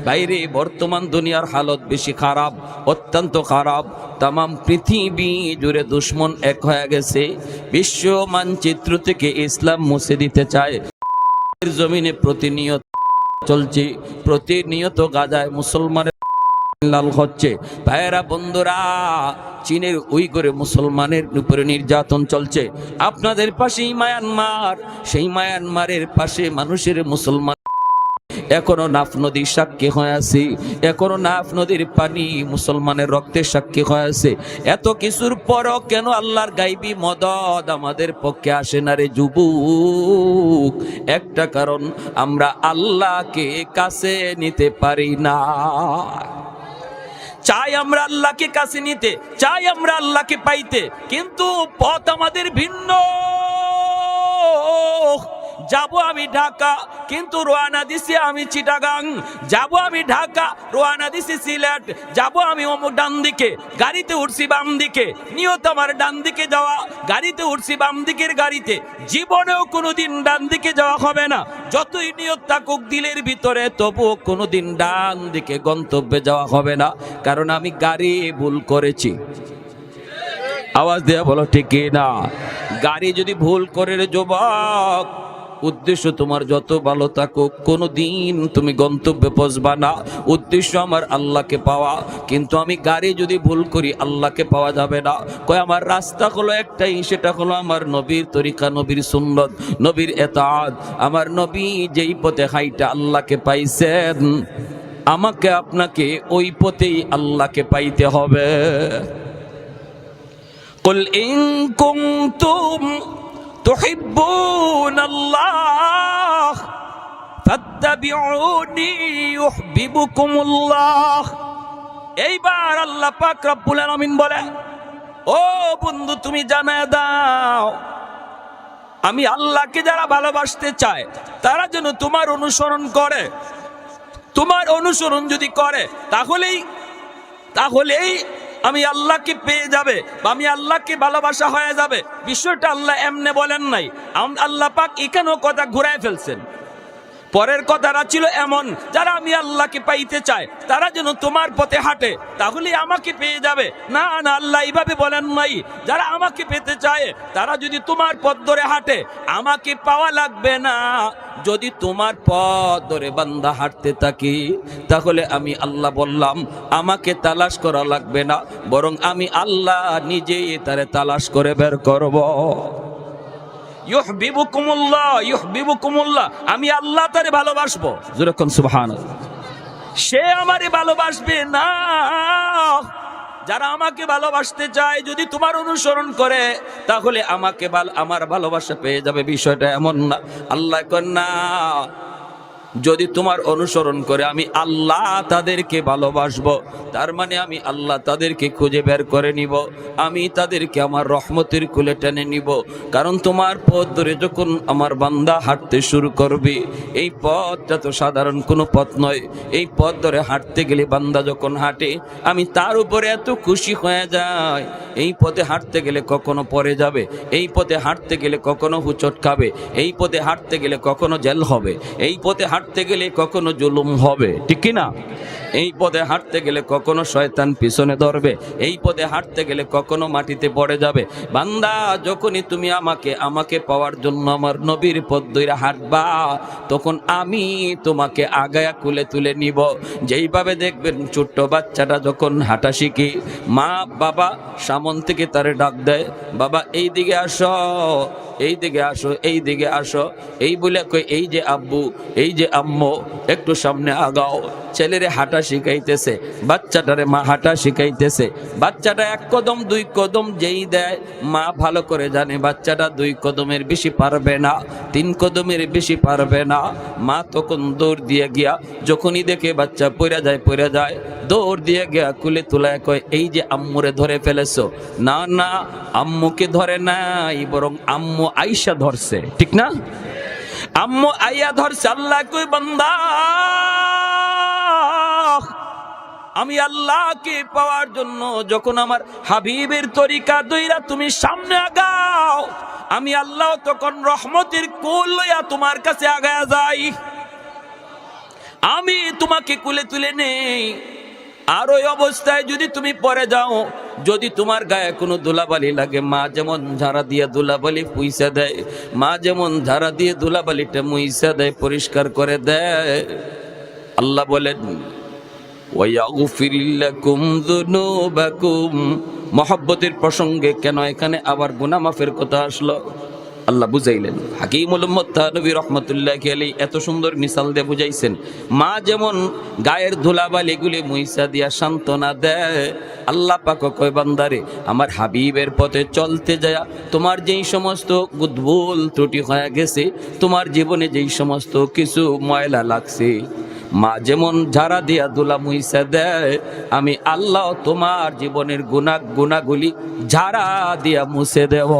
বাইরে বর্তমান দুনিয়ার হালত বেশি খারাপ, অত্যন্ত খারাপ। তাম পৃথিবী জুড়ে দুশ্মন এক হয়ে গেছে। বিশ্ব মানচিত্র থেকে ইসলাম মুছে দিতে চায়। জমিনে প্রতিনিয়ত চলছে, প্রতিনিয়ত গাজায় মুসলমানের লাল হচ্ছে। ভাইয়েরা বন্ধুরা, চীনের উইঘুরে মুসলমানের উপরে নির্যাতন চলছে। আপনাদের পাশেই মায়ানমার, সেই মায়ানমারের পাশে মানুষের মুসলমান এখনো নাফ নদীর সাক্ষী হয়ে আছে, এখনো নাফ নদীর পানি মুসলমানের রক্তের সাক্ষী হয়ে আছে। এত কিছুর পরও কেন আল্লাহর গাইবী মদদ আমাদের পক্ষে আসে না রে যুবক? একটা কারণ, আমরা আল্লাহকে কাছে নিতে পারি না। চাই আমরা আল্লাহকে কাছে নিতে, চাই আমরা আল্লাহকে পাইতে, কিন্তু পথ আমাদের ভিন্ন। যাবো আমি ঢাকা, কিন্তু রওনা দিছি আমি চিটাগাং। যাবো আমি ঢাকা, রওনা দিছি সিলেট। যাবো আমি অমুক ডান দিকে, গাড়িতে উঠছি বাম দিকে। নিয়ত আমার ডান দিকে যাওয়া, গাড়িতে উঠছি বাম দিকের গাড়িতে। জীবনেও কোনোদিন ডান দিকে যাওয়া হবে না। যতই নিয়ত থাকুক দিলের ভিতরে, তবুও কোনোদিন ডান দিকে গন্তব্যে যাওয়া হবে না, কারণ আমি গাড়ি ভুল করেছি। আওয়াজ দেয়া বলো ঠিক না? গাড়ি যদি ভুল করে রে যুবক, উদ্দেশ্য তোমার যত ভালো থাকুক, কোনোদিন তুমি গন্তব্যে পৌঁছবা না। উদ্দেশ্য আমার আল্লাহকে পাওয়া, কিন্তু আমি গাড়ি যদি ভুল করি আল্লাহকে পাওয়া যাবে না। কয় আমার রাস্তা হলো একটাই, সেটা হলো আমার নবীর তরিকা, নবীর সুন্নত, নবীর এতাআত। আমার নবী যেই পথে হাইটা আল্লাহকে পাইছেন, আমাকে আপনাকে ওই পথেই আল্লাহকে পাইতে হবে। কুল ইন কুনতুম তুহিব্বুন আল্লাহ ফাত্তাবিউনি ইউহিব্বুকুমুল্লাহ। এইবার আল্লাহ পাক রব্বুল আলামিন বলে, ও বন্ধু তুমি জানায় দাও, আমি আল্লাহকে যারা ভালোবাসতে চায় তারা যেন তোমার অনুসরণ করে। তোমার অনুসরণ যদি করে তাহলেই আমি আল্লাহকে পেয়ে যাবে, বা আমি আল্লাহকে ভালোবাসা হয়ে যাবে। বিষয়টা আল্লাহ এমনে বলেন নাই, আল্লাহ পাক এখানেও কথা ঘুরায় ফেলছেন। পরের কথাটা ছিল এমন, যারা আমি আল্লাহকে পাইতে চায় তারা যেন তোমার পথে হাঁটে, তাহলে আমাকে পেয়ে যাবে। না না, আল্লাহ এইভাবে বলেন নাই। যারা আমাকে পেতে চায় তারা যদি তোমার পথ ধরে হাঁটে, আমাকে পাওয়া লাগবে না। যদি তোমার পথ ধরে বান্দা হাঁটতে থাকি, তাহলে আমি আল্লাহ বললাম আমাকে তালাশ করা লাগবে না, বরং আমি আল্লাহ নিজেই তারে তালাশ করে বের করব। ইউহিব্বুকুমুল্লাহ, ইউহিব্বুকুমুল্লাহ, আমি আল্লাহ তারে ভালোবাসবো। যেরকম সুবহানাল্লাহ, সে আমারে ভালোবাসবে না। যারা আমাকে ভালোবাসতে চায় যদি তোমার অনুসরণ করে, তাহলে আমাকে আমার ভালোবাসা পেয়ে যাবে। বিষয়টা এমন না। আল্লাহ কন না, যদি তোমার অনুসরণ করে আমি আল্লাহ তাদেরকে ভালোবাসবো, তার মানে আমি আল্লাহ তাদেরকে খুঁজে বের করে নিব, আমি তাদেরকে আমার রহমতের কুলে টেনে নিব। কারণ তোমার পথ ধরে যখন আমার বান্দা হাঁটতে শুরু করবে, এই পথটা তো সাধারণ কোনো পথ নয়। এই পথ ধরে হাঁটতে গেলে বান্দা যখন হাঁটে, আমি তার উপরে এত খুশি হয়ে যাই। এই পথে হাঁটতে গেলে কখনো পড়ে যাবে, এই পথে হাঁটতে গেলে কখনো হুচট খাবে, এই পথে হাঁটতে গেলে কখনো জেল হবে, এই পথে হাঁটতে গেলে কখনো জুলুম হবে, ঠিক কি না? এই পথে হাঁটতে গেলে কখনো শয়তান পিছনে ধরবে, এই পথে হাঁটতে গেলে কখনো মাটিতে পড়ে যাবে। বান্দা, যখনই তুমি আমাকে পাওয়ার জন্য আমার নবীর পথ ধরে হাঁটবা, তখন আমি তোমাকে আগায়া কুলে তুলে নিব। যেইভাবে দেখবেন ছোট্ট বাচ্চাটা যখন হাঁটা শিখি, মা বাবা সামন থেকে তারে ডাক দেয়, বাবা এই দিকে আসো, এই দিকে আসো, এই দিকে আসো, এই বলে কই এই যে আব্বু, এই যে আম্মু, একটু সামনে আগাও। ছেলেরে হাঁটা শিখাইতেছে, বাচ্চাটারে মা হাঁটা শিখাইতেছে। বাচ্চাটা এক কদম দুই কদম যেই দেয়, মা ভালো করে জানে বাচ্চাটা 2 কদমের বেশি পারবে না, 3 কদমের বেশি পারবে না। মা তখন দৌড় দিয়ে গিয়া, যখনই দেখে বাচ্চা পড়ে যায়, দৌড় দিয়ে গিয়া কুলে তুলায় কয়, এই যে আম্মুরে ধরে ফেলেছো। না না, আম্মুকে ধরে নাই, বরং আম্মু আইসা ধরছে, ঠিক না? আম্মু আইয়া ধরছে। আল্লাহ কই, বান্দা আমি আল্লাহকে পাওয়ার জন্য যখন আমার হাবিবের তরিকা দইরা তুমি সামনে আগাও, আমি আল্লাহ তখন রহমতের কোল লইয়া তোমার কাছে আগায়া যাই। আমি তোমাকে কুলে তুলে নেই, আর ওই অবস্থায় যদি তুমি পরে যাও, যদি তোমার গায়ে কোনো ধুলাবালি লাগে, মা যেমন ঝাড়া দিয়ে ধুলাবালি পুইসা দেয়, মা যেমন ঝাড়া দিয়ে ধুলাবালিটা মুইসা দেয়, পরিষ্কার করে দেয়, আল্লাহ বলেন ওয়ায়াগফির লাকুম যুনুবাকুম। মহব্বতের প্রসঙ্গে কেন এখানে আবার গুনাহ মাফের কথা আসলো আল্লাহ বুঝাইলেন। হাকিমুল উম্মত নবী রাহমাতুল্লাহি আলাইহি এত সুন্দর মিসাল দিয়ে বুঝাইছেন, মা যেমন গায়ের ধুলাবালিগুলি মুইসা দিয়া সান্ত্বনা দেয়, আল্লাহ পাক কয় বান্দারে আমার হাবিবের পথে চলতে যায় তোমার যেই সমস্ত গুদভুল ত্রুটি হয়ে গেছে, তোমার জীবনে যেই সমস্ত কিছু ময়লা লাগছে, মা যেমন ঝাড়া দিয়া দুলা মুইসা দেয়, আমি আল্লাহ তোমার জীবনের গুনাহগুলি ঝাড়া দিয়া মুছে দেব।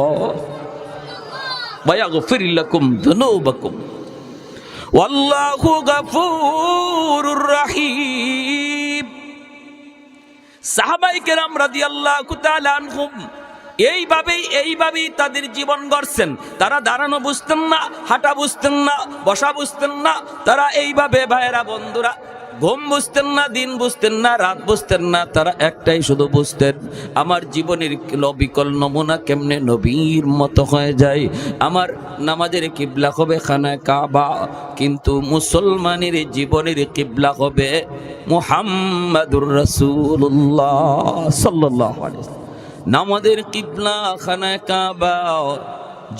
ওয়ায়াগফির লাকুম যুনুবাকুম ওয়াল্লাহু গফুরুর রহিম। সাহাবায়ে কেরাম রাদিয়াল্লাহু তাআলা আনহুম এইভাবেই তাদের জীবন গড়ছেন। তারা দাঁড়ানো বুঝতেন না, হাঁটা বুঝতেন না, বসা বুঝতেন না। তারা এইভাবে ভাইয়েরা বন্ধুরা ঘুম বুঝতেন না, দিন বুঝতেন না, রাত বুঝতেন না। তারা একটাই শুধু বুঝতেন, আমার জীবনের বিকল নমুনা কেমনে নবীর মতো হয়ে যায়। আমার নামাজের কিবলা হবে খানায় কাবা, কিন্তু মুসলমানের জীবনের কিবলা হবে মুহাম্মাদুর রাসূলুল্লাহ সাল্লাল্লাহু আলাইহি ওয়াসাল্লাম। নামাজের কিবলা খানায় কাবা,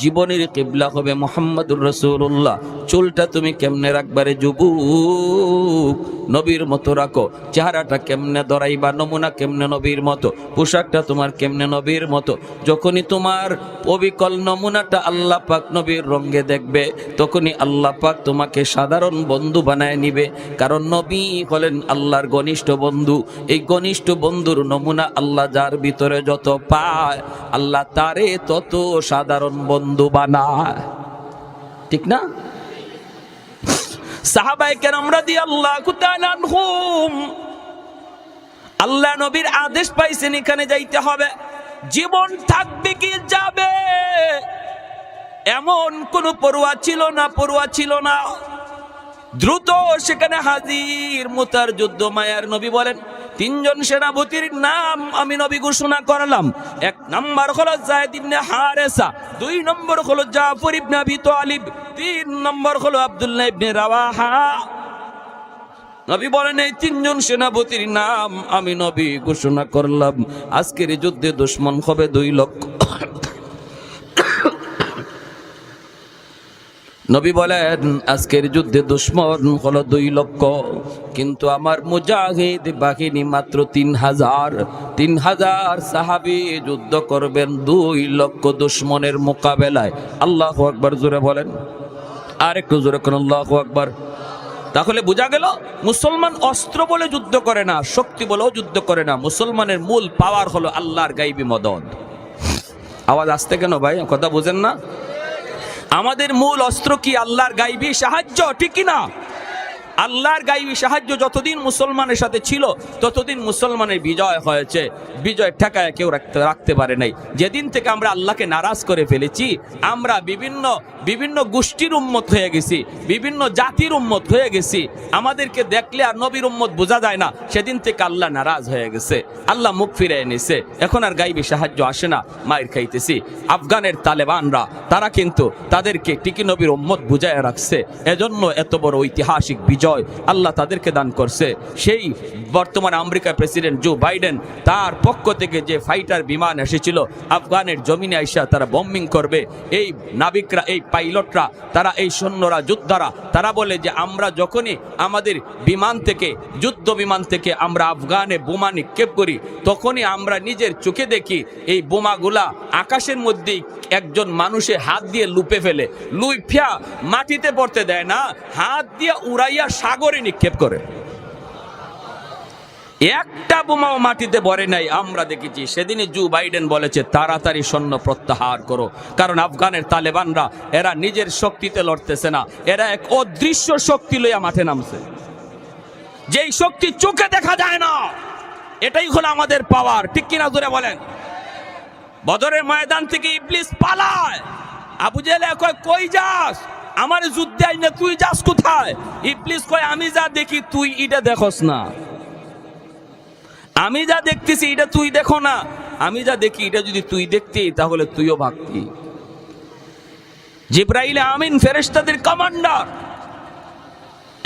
জীবনের কিবলা হবে মুহাম্মাদুর রাসূলুল্লাহ। চুলটা তুমি কেমনে রাখবারে যুবক, নবীর মতো রাখো। চেহারাটা কেমনে ধরাইবা, নমুনা কেমনে নবীর মতো। পোশাকটা তোমার কেমনে নবীর মতো। যখনই তোমার অবিকল নমুনাটা আল্লাহ পাক নবীর রঙে দেখবে, তখনই আল্লাহ পাক তোমাকে সাধারণ বন্ধু বানায় নিবে। কারণ নবী হলেন আল্লাহর ঘনিষ্ঠ বন্ধু। এই ঘনিষ্ঠ বন্ধুর নমুনা আল্লাহ যার ভিতরে যত পায়, আল্লাহ তারে তত সাধারণ বন্ধু বানায়। ঠিক না? সাহাবায়ে কেরাম রাদিয়াল্লাহু তাআলা আনহুম আল্লাহ নবীর আদেশ পাইছেন এখানে যাইতে হবে। জীবন থাকবে কি যাবে এমন কোন পরোয়া ছিল না। দ্রুত সেখানে হাজির। মুতার যুদ্ধ মায়ার নবী বলেন, তিনজন সেনাপতির নাম আমি নবী ঘোষণা করলাম। এক নম্বর হলো যায়েদ ইবনে হারেসা, দুই নম্বর হলো জাফর ইবনে আবি তালিব, তিন নম্বর হলো আব্দুল্লাহ ইবনে রাওয়াহা। নবী বলেন এই তিনজন সেনাপতির নাম আমি নবী ঘোষণা করলাম। আজকের যুদ্ধে দুশমন হবে 2 লক্ষ। নবী বলেন আজকের যুদ্ধে দুশমন হলো 2 লক্ষ, কিন্তু আমার মুজাহিদ বাহিনী মাত্র 3000। 3000 সাহাবী যুদ্ধ করবেন 2 লক্ষ দুশমনের মোকাবেলায়। আল্লাহু আকবার জোরে বলেন, আর একটু জোরে কোন আল্লাহু আকবার। তাহলে বোঝা গেল মুসলমান অস্ত্র বলে যুদ্ধ করে না, শক্তি বলেও যুদ্ধ করে না। মুসলমানের মূল পাওয়ার হলো আল্লাহর গাইবী মদদ। আওয়াজ আসতে কেন ভাই, কথা বুঝেন না? আমাদের মূল অস্ত্র কি? আল্লাহর গাইবী সাহায্য, ঠিক কি না? আল্লাহর গাইবী সাহায্য যতদিন মুসলমানের সাথে ছিল ততদিন মুসলমানের বিজয় হয়েছে। বিজয় ঠেকায় কেউ রাখতে পারে নাই। যেদিন থেকে আমরা আল্লাহকে নারাজ করে ফেলেছি, আমরা বিভিন্ন গোষ্ঠীর উম্মত হয়ে গেছি, বিভিন্ন জাতির উম্মত হয়ে গেছি। আমাদেরকে দেখলে আর নবীর উম্মত বোঝা যায় না। সেদিন থেকে আল্লাহ নারাজ হয়ে গেছে, আল্লাহ মুখ ফিরে এনেছে। এখন আর গাইবী সাহায্য আসে না, মায়ের খাইতেছি। আফগানের তালেবানরা তারা কিন্তু তাদেরকে টিকি নবীর উম্মত বুঝায় রাখছে। এজন্য এত বড় ঐতিহাসিক বিজয় আল্লাহ তাদেরকে দান করছে। সেই বর্তমান আমেরিকার প্রেসিডেন্ট জো বাইডেন, তার পক্ষ থেকে যে ফাইটার বিমান এসেছিল আফগানের জমিনে আইসা তারা বম্বিং করবে, এই নাবিকরা, এই পাইলটরা, তারা এই সৈন্যরা, যোদ্ধারা, তারা বলে যে আমরা যখনই আমাদের বিমান থেকে, যুদ্ধ বিমান থেকে আমরা আফগানে বোমা নিক্ষেপ করি, তখনই আমরা নিজের চোখে দেখি এই বোমাগুলা আকাশের মধ্যেই একজন মানুষের হাত দিয়ে লুপে ফেলে, লুইফিয়া মাটিতে পড়তে দেয় না, হাত দিয়ে উড়াইয়া সাগরে নিক্ষেপ করে। একটা বোমাও মাটিতে পড়ে নাই আমরা দেখেছি। সেদিনই জো বাইডেন বলেছে তাড়াতাড়ি সৈন্য প্রত্যাহার করো, কারণ আফগানের তালেবানরা এরা নিজের শক্তিতে লড়তেছে না, এরা এক অদৃশ্য শক্তি লইয়া মাঠে নামছে, যেই শক্তি চোখে দেখা যায় না। এটাই হলো আমাদের পাওয়ার, ঠিক কিনা জোরে বলেন? বদরের ময়দান থেকে ইবলিস পালায়, আবু জেহেল কয় কই যাস? আমার যুদ্ধে আই না, তুই যাস কোথায়? ইবলিস কয় আমি যা দেখি তুই এটা দেখোস না, আমি যা দেখতেছি এটা তুই দেখো না, আমি যা দেখি এটা যদি তুই দেখতি তাহলে তুইও ভাগতি। জিবরাইল আমিন ফেরেশতাদের কমান্ডার,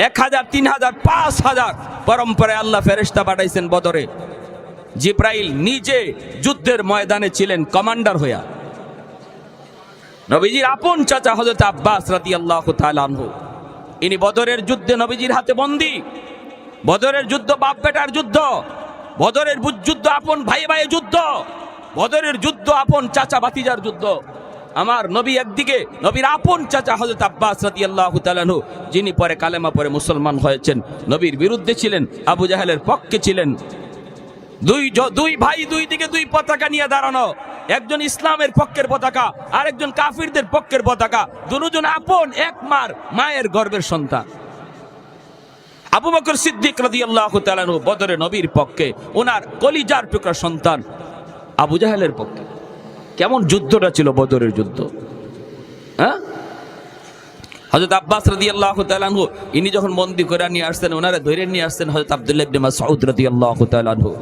1000, 3000, 5000 পরম্পরায় আল্লাহ ফেরেশতা পাঠাইছেন বদরে। জিবরাইল নিজে যুদ্ধের ময়দানে ছিলেন কমান্ডার হইয়া। নবীজির আপন চাচা হযরত আব্বাস রাদিয়াল্লাহু তাআলা আনহু, ইনি বদরের যুদ্ধে নবীজির হাতে বন্দী। বদরের যুদ্ধ বাপ বেটার যুদ্ধ, বদরের যুদ্ধ আপন ভাই ভাই যুদ্ধ, বদরের যুদ্ধ আপন চাচা ভাতিজার যুদ্ধ। আমার নবী একদিকে, নবীর আপন চাচা হযরত আব্বাস রাদিয়াল্লাহু তাআলা আনহু, যিনি পরে কালেমা পরে মুসলমান হয়েছেন, নবীর বিরুদ্ধে ছিলেন, আবু জাহেলের পক্ষে ছিলেন। দুই ভাই দুই দিকে দুই পতাকা নিয়ে দাঁড়ানো, একজন ইসলামের পক্ষের পতাকা, আরেকজন কাফিরদের পক্ষের পতাকা। দুজন আপন এক মায়ের গর্ভের সন্তান। আবু বকর সিদ্দিক রাদিয়াল্লাহু তাআলা আনহু বদরে নবীর পক্ষে, ওনার কলিজার টুকরা সন্তান আবু জাহেলের পক্ষে। কেমন যুদ্ধটা ছিল বদরের যুদ্ধ, হ্যাঁ? হযরত আব্বাস রাদিয়াল্লাহু তাআলা আনহু ইনি যখন বন্দী করে নিয়ে আসছেন, ওনারা ধরে নিয়ে আসছেন হযরত আব্দুল্লাহ ইবনে মাসউদ রাদিয়াল্লাহু তাআলা আনহু।